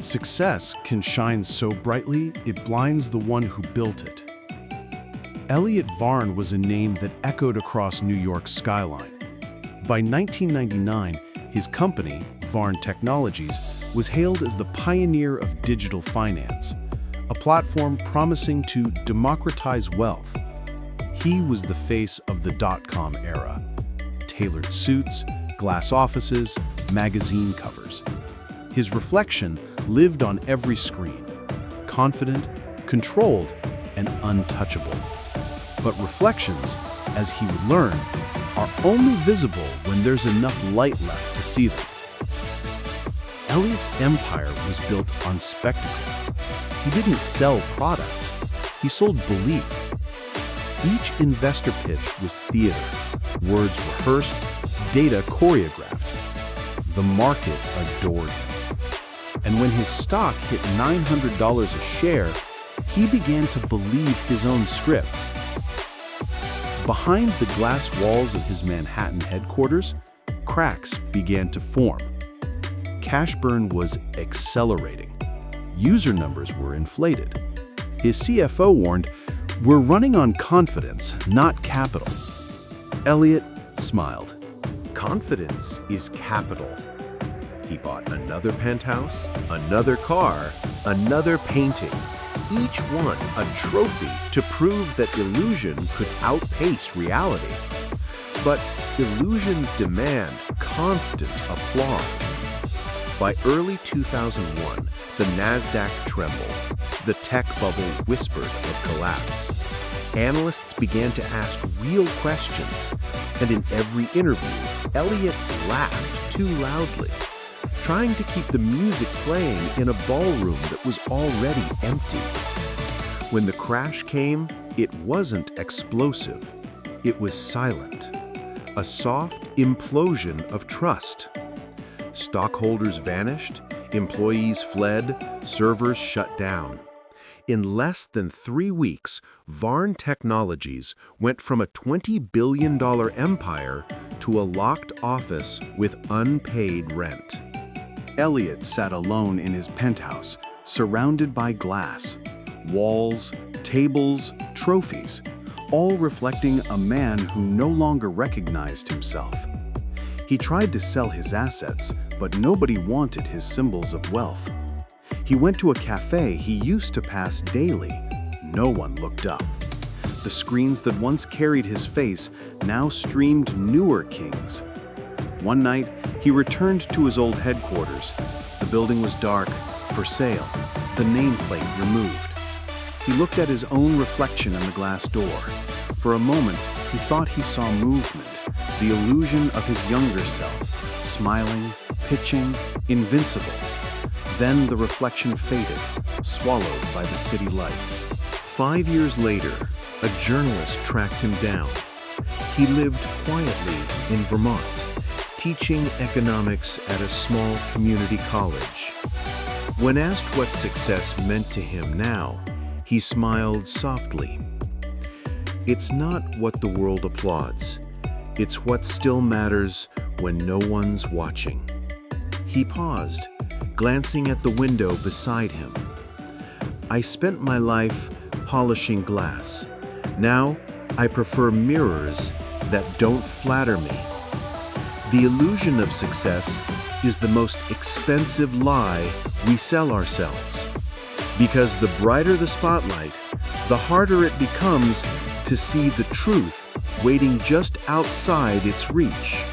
Success can shine so brightly it blinds the one who built it. Elliot Varn was a name that echoed across New York's skyline. By 1999, his company, Varn Technologies, was hailed as the pioneer of digital finance, a platform promising to democratize wealth. He was the face of the dot-com era. Tailored suits, glass offices, magazine covers. His reflection lived on every screen, confident, controlled, and untouchable. But reflections, as he would learn, are only visible when there's enough light left to see them. Elliot's empire was built on spectacle. He didn't sell products, he sold belief. Each investor pitch was theater, words rehearsed, data choreographed. The market adored him. And when his stock hit $900 a share, he began to believe his own script. Behind the glass walls of his Manhattan headquarters, cracks began to form. Cash burn was accelerating. User numbers were inflated. His CFO warned, "We're running on confidence, not capital." Elliot smiled. Confidence is capital. He bought another penthouse, another car, another painting, each one a trophy to prove that illusion could outpace reality. But illusions demand constant applause. By early 2001, the NASDAQ trembled. The tech bubble whispered of collapse. Analysts began to ask real questions, and in every interview, Elliot laughed too loudly, trying to keep the music playing in a ballroom that was already empty. When the crash came, it wasn't explosive. It was silent. A soft implosion of trust. Stockholders vanished, employees fled, servers shut down. In less than 3 weeks, Varn Technologies went from a $20 billion empire to a locked office with unpaid rent. Elliot sat alone in his penthouse, surrounded by glass. Walls, tables, trophies, all reflecting a man who no longer recognized himself. He tried to sell his assets, but nobody wanted his symbols of wealth. He went to a cafe he used to pass daily. No one looked up. The screens that once carried his face now streamed newer kings. One night, he returned to his old headquarters. The building was dark, for sale, the nameplate removed. He looked at his own reflection in the glass door. For a moment, he thought he saw movement, the illusion of his younger self, smiling, pitching, invincible. Then the reflection faded, swallowed by the city lights. 5 years later, a journalist tracked him down. He lived quietly in Vermont, teaching economics at a small community college. When asked what success meant to him now, he smiled softly. It's not what the world applauds. It's what still matters when no one's watching. He paused, glancing at the window beside him. I spent my life polishing glass. Now, I prefer mirrors that don't flatter me. The illusion of success is the most expensive lie we sell ourselves. Because the brighter the spotlight, the harder it becomes to see the truth waiting just outside its reach.